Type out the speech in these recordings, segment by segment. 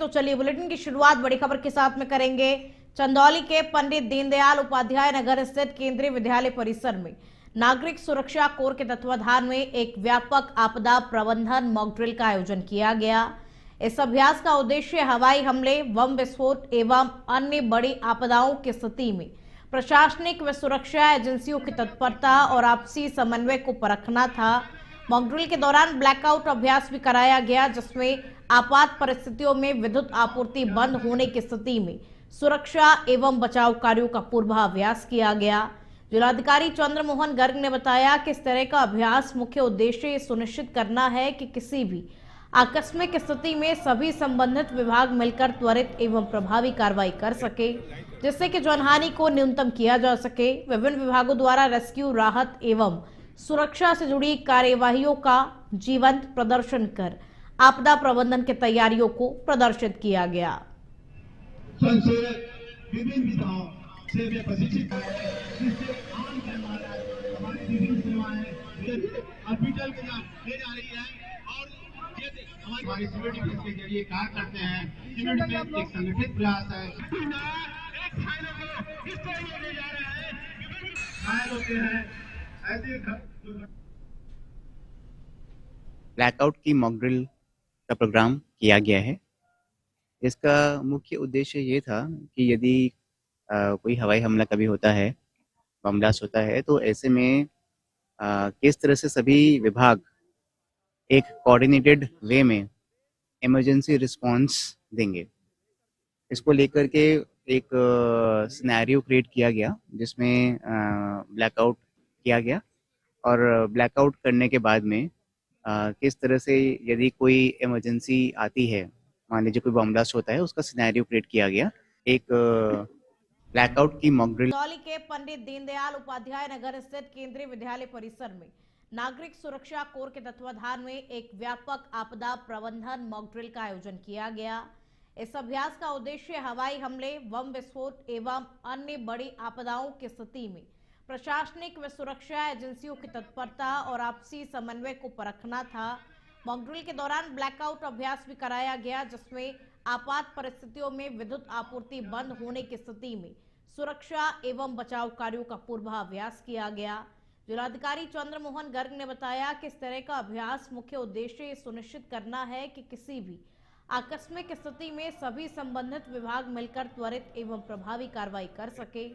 तो चलिए बुलेटिन की शुरुआत बड़ी खबर के साथ में करेंगे। चंदौली के पंडित दीनदयाल उपाध्याय नगर स्थित केंद्रीय विद्यालय परिसर में नागरिक सुरक्षा कोर के तत्वाधान में एक व्यापक आपदा प्रबंधन मॉक ड्रिल का आयोजन किया गया। इस अभ्यास का उद्देश्य हवाई हमले, बम विस्फोट एवं अन्य बड़ी आपदाओं की स्थिति में प्रशासनिक व सुरक्षा एजेंसियों की तत्परता और आपसी समन्वय को परखना था। मॉक ड्रिल के दौरान ब्लैकआउट अभ्यास भी कराया गया, जिसमें आपात परिस्थितियों में विद्युत आपूर्ति बंद होने की स्थिति में सुरक्षा एवं बचाव कार्यों का पूर्वाभ्यास किया गया। जिलाधिकारी चंद्रमोहन गर्ग ने बताया कि इस तरह का अभ्यास मुख्य उद्देश्य ये सुनिश्चित करना है कि किसी भी आकस्मिक स्थिति में सभी संबंधित विभाग मिलकर त्वरित एवं प्रभावी कार्रवाई कर सके, जिससे कि जनहानि को न्यूनतम किया जा सके। विभिन्न विभागों द्वारा रेस्क्यू, राहत एवं सुरक्षा से जुड़ी कार्यवाहियों का जीवंत प्रदर्शन कर आपदा प्रबंधन की तैयारियों को प्रदर्शित किया गया। विभिन्न विधाओं से वे प्रशिक्षित हैं, जिससे आम जनमानस हमारी विभिन्न सेवाएं हॉस्पिटल के ले जा रही है और जैसे हमारी सिविल डिफेंस के जरिए कार्य करते हैं। सिविल डिफेंस एक संगठित प्रयास है। एक घायलों को इस तरह ले जा रहे हैं, घायल होते हैं ऐसे ब्लैकआउट की मॉक ड्रिल का प्रोग्राम किया गया है। इसका मुख्य उद्देश्य ये था कि यदि कोई हवाई हमला कभी होता है, बम ब्लास्ट होता है, तो ऐसे में किस तरह से सभी विभाग एक कोऑर्डिनेटेड वे में इमरजेंसी रिस्पांस देंगे। इसको लेकर के एक सिनेरियो क्रिएट किया गया, जिसमें ब्लैकआउट किया गया और ब्लैकआउट करने के बाद में किस तरह से यदि कोई इमरजेंसी आती है, मान लीजिए कोई बम ब्लास्ट होता है, उसका सिनेरियो क्रिएट किया गया। एक ब्लैकआउट की मॉक ड्रिल। चंदौली के पंडित दीनदयाल उपाध्याय नगर स्थित केंद्रीय विद्यालय परिसर में नागरिक सुरक्षा कोर के तत्वाधान में एक व्यापक आपदा प्रबंधन मॉक ड्रिल का आयोजन किया गया। इस अभ्यास का उद्देश्य हवाई हमले, बम विस्फोट एवं अन्य बड़ी आपदाओं की स्थिति में प्रशासनिक व सुरक्षा एजेंसियों की तत्परता और आपसी समन्वय को परखना था। मॉक ड्रिल के दौरान ब्लैकआउट अभ्यास भी कराया गया, जिसमें आपात परिस्थितियों में विद्युत आपूर्ति बंद होने की स्थिति में सुरक्षा एवं बचाव कार्यों का पूर्वाभ्यास किया गया। जिलाधिकारी चंद्रमोहन गर्ग ने बताया कि इस तरह का अभ्यास मुख्य उद्देश्य ये सुनिश्चित करना है कि किसी भी आकस्मिक स्थिति में सभी संबंधित विभाग मिलकर त्वरित एवं प्रभावी कार्रवाई कर सके,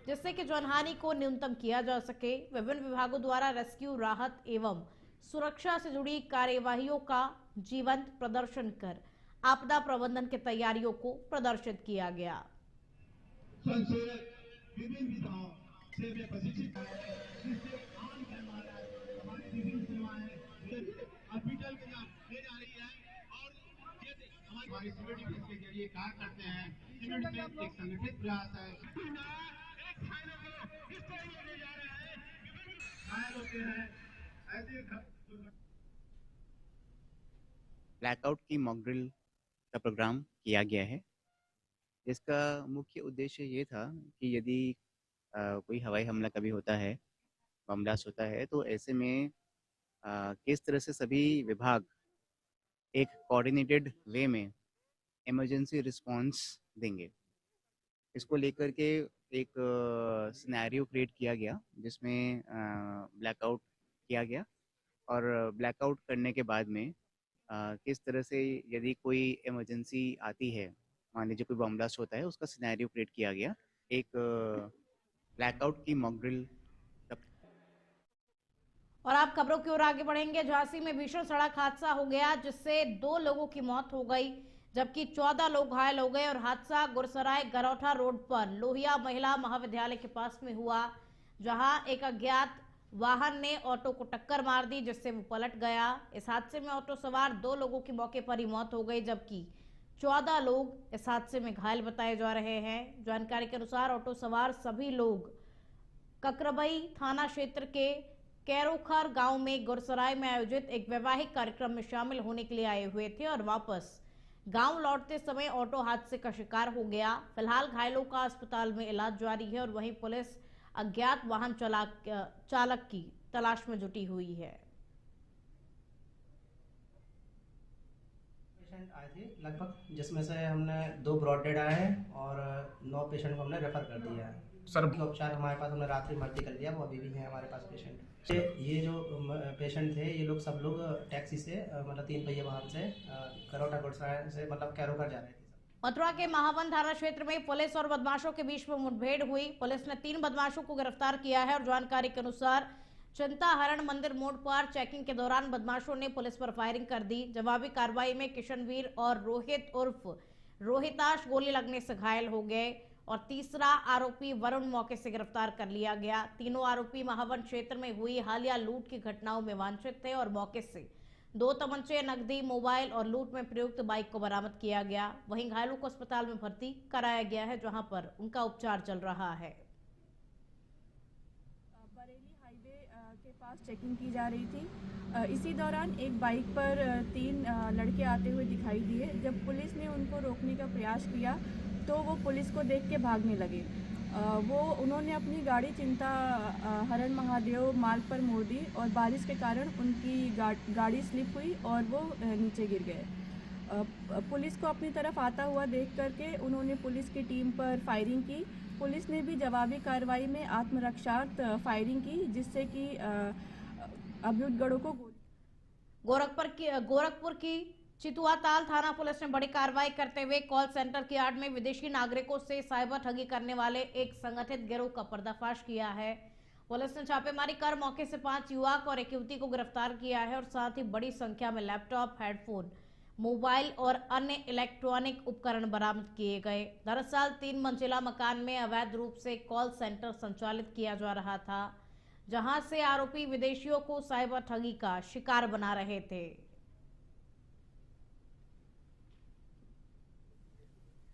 जिससे कि जनहानि को न्यूनतम किया जा सके। विभिन्न विभागों द्वारा रेस्क्यू, राहत एवं सुरक्षा से जुड़ी कार्यवाहियों का जीवंत प्रदर्शन कर आपदा प्रबंधन की तैयारियों को प्रदर्शित किया गया। विभिन्न विधाओं से वे प्रशिक्षित हैं, जिससे आम जनमानस हमारी विभिन्न सेवाएं हॉस्पिटल के ले जा रही है और जैसे हमारी सिविल डिफेंस के जरिए कार्य करते हैं। सिविल डिफेंस एक संगठित प्रयास है। एक घायलों को इस तरह ले जा रहे हैं, घायल होते हैं ऐसे ब्लैकआउट की मॉक ड्रिल का प्रोग्राम किया गया है। इसका मुख्य उद्देश्य ये था कि यदि कोई हवाई हमला कभी होता है, बम ब्लास्ट होता है, तो ऐसे में किस तरह से सभी विभाग एक कोऑर्डिनेटेड वे में इमरजेंसी रिस्पांस देंगे। इसको लेकर के एक सिनेरियो क्रिएट किया गया, जिसमें ब्लैकआउट किया गया और ब्लैकआउट करने के बाद में किस तरह से यदि कोई इमरजेंसी आती है, मान लीजिए कोई बम ब्लास्ट होता है, उसका सिनेरियो क्रिएट किया गया। एक ब्लैकआउट की मॉक ड्रिल। और आप खबरों की ओर आगे बढ़ेंगे। झांसी में भीषण सड़क हादसा हो गया, जिससे 2 लोगों की मौत हो गई, जबकि 14 लोग घायल हो गए। और हादसा गुरसराय गरौठा रोड पर लोहिया महिला महाविद्यालय के पास में हुआ, जहां एक अज्ञात वाहन ने ऑटो को टक्कर मार दी, जिससे वो पलट गया। इस हादसे में ऑटो सवार 2 लोगों की मौके पर ही मौत हो गई, जबकि 14 लोग इस हादसे में घायल बताए जा रहे हैं। जानकारी के अनुसार ऑटो सवार सभी लोग ककरबई थाना क्षेत्र के कैरोखर गांव में गुरसराय में आयोजित एक वैवाहिक कार्यक्रम में शामिल होने के लिए आए हुए थे और वापस गांव लौटते समय ऑटो हादसे का शिकार हो गया। फिलहाल घायलों का अस्पताल में इलाज जारी है और वहीं पुलिस अज्ञात वाहन चालक की तलाश में जुटी हुई है। पेशेंट आए थे लगभग, जिसमें से हमने 2 ब्रॉड डेड आए हैं और 9 पेशेंट को हमने रेफर कर दिया है सर। उनका उपचार हमारे पास हमने रात्रि भर्ती कर लिया, वो अभी भी है हमारे पास पेशेंट। ये जो पेशेंट थे ये लोग सब लोग टैक्सी से मतलब 3 पहिया वाहन से करोटा गुड़सराय से मतलब कैरोकर जा रहे थे। मथुरा के महावन थाना क्षेत्र में पुलिस और बदमाशों के बीच में मुठभेड़ हुई। पुलिस ने 3 बदमाशों को गिरफ्तार किया है और जानकारी के अनुसार चिंताहरण मंदिर मोड़ पर चेकिंग के दौरान बदमाशों ने पुलिस पर फायरिंग कर दी। जवाबी कार्रवाई में किशनवीर और रोहित उर्फ रोहिताश गोली लगने से घायल हो गए और तीसरा आरोपी वरुण मौके से गिरफ्तार कर लिया गया। तीनों आरोपी महावन क्षेत्र में हुई हालिया लूट की घटनाओं में वांछित थे और मौके से 2 तमंचे, नकदी, मोबाइल और लूट में प्रयुक्त बाइक को बरामद किया गया। वहीं घायलों को अस्पताल में भर्ती कराया गया है, जहां पर उनका उपचार चल रहा है। बरेली हाईवे के पास चेकिंग की जा रही थी। इसी दौरान एक बाइक पर 3 लड़के आते हुए दिखाई दिए। जब पुलिस ने उनको रोकने का प्रयास किया तो वो पुलिस को देख के भागने लगे। उन्होंने अपनी गाड़ी चिंताहरण महादेव मार्ग पर मोड़ दी और बारिश के कारण उनकी गाड़ी स्लिप हुई और वो नीचे गिर गए। पुलिस को अपनी तरफ आता हुआ देख करके उन्होंने पुलिस की टीम पर फायरिंग की। पुलिस ने भी जवाबी कार्रवाई में आत्मरक्षार्थ फायरिंग की, जिससे कि अभ्युदगढ़ों को गोरखपुर की चितुआताल थाना पुलिस ने बड़ी कार्रवाई करते हुए कॉल सेंटर की आड़ में विदेशी नागरिकों से साइबर ठगी करने वाले एक संगठित गिरोह का पर्दाफाश किया है। पुलिस ने छापेमारी कर मौके से 5 युवक और एक युवती को गिरफ्तार किया है और साथ ही बड़ी संख्या में लैपटॉप, हेडफोन, मोबाइल और अन्य इलेक्ट्रॉनिक उपकरण बरामद किए गए। दरअसल 3 मंजिला मकान में अवैध रूप से कॉल सेंटर संचालित किया जा रहा था, जहां से आरोपी विदेशियों को साइबर ठगी का शिकार बना रहे थे।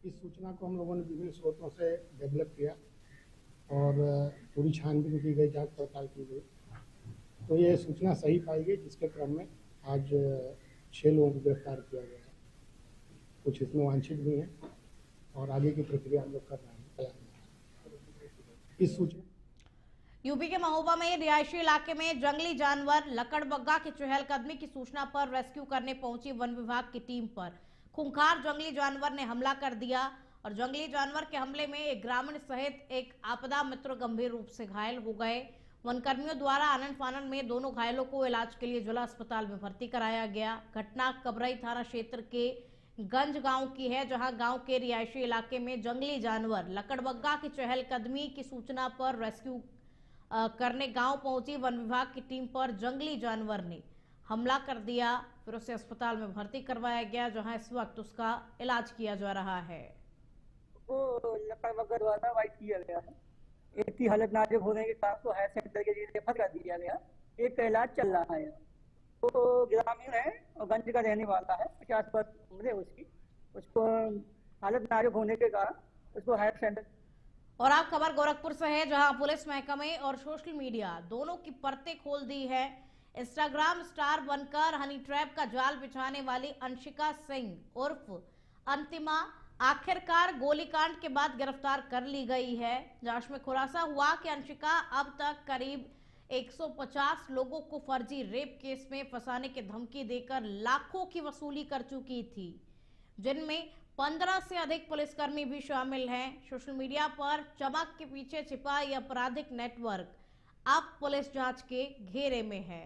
इस सूचना को हम लोगों ने विभिन्न स्रोतों से डेवलप किया और पूरी छानबीन की गई, जांच पड़ताल की गई, तो ये सूचना सही पाई गई, जिसके क्रम में आज 6 लोगों को गिरफ्तार किया गया है। कुछ इसमें वांछित भी हैं और आगे की प्रक्रिया हम लोग कर रहे हैं। इस सूचना यूपी के महोबा में रिहायशी इलाके में जंगली जानवर लकड़बग्गा की चहलकदमी की सूचना पर रेस्क्यू करने पहुंची वन विभाग की टीम पर खूंखार जंगली जानवर ने हमला कर दिया और जंगली जानवर के हमले में एक ग्रामीण सहित एक आपदा मित्र गंभीर रूप से घायल हो गए। वनकर्मियों द्वारा आनन फानन में दोनों घायलों को इलाज के लिए जिला अस्पताल में भर्ती कराया गया। घटना कबरई थाना क्षेत्र के गंज गांव की है, जहां गांव के रिहायशी इलाके में जंगली जानवर लकड़बग्गा की चहलकदमी की सूचना पर रेस्क्यू करने गांव पहुंची वन विभाग की टीम पर जंगली जानवर ने हमला कर दिया। फिर उसे अस्पताल में भर्ती करवाया गया, जहां इस वक्त उसका इलाज किया जा रहा है। वो लकड़बग्गा द्वारा वाइट किया गया है। एक की हालत नाजुक होने के कारण तो हेल्थ सेंटर के लिए रेफर कर दिया गया। एक का इलाज चल रहा है। वो ग्रामीण है और गंज का रहने वाला है, 50 वर्ष उम्र है उसकी। उसको हालत नाजुक होने के कारण उसको हेल्थ सेंटर। और आप खबर गोरखपुर से है, जहां पुलिस महकमे और सोशल मीडिया दोनों की परतें खोल दी है। इंस्टाग्राम स्टार बनकर हनी ट्रैप का जाल बिछाने वाली अंशिका सिंह उर्फ अंतिमा आखिरकार गोलीकांड के बाद गिरफ्तार कर ली गई है। जांच में खुलासा हुआ कि अंशिका अब तक करीब 150 लोगों को फर्जी रेप केस में फंसाने की धमकी देकर लाखों की वसूली कर चुकी थी, जिनमें 15 से अधिक पुलिसकर्मी भी शामिल हैं। सोशल मीडिया पर चमक के पीछे छिपा यह आपराधिक नेटवर्क अब पुलिस जांच के घेरे में है।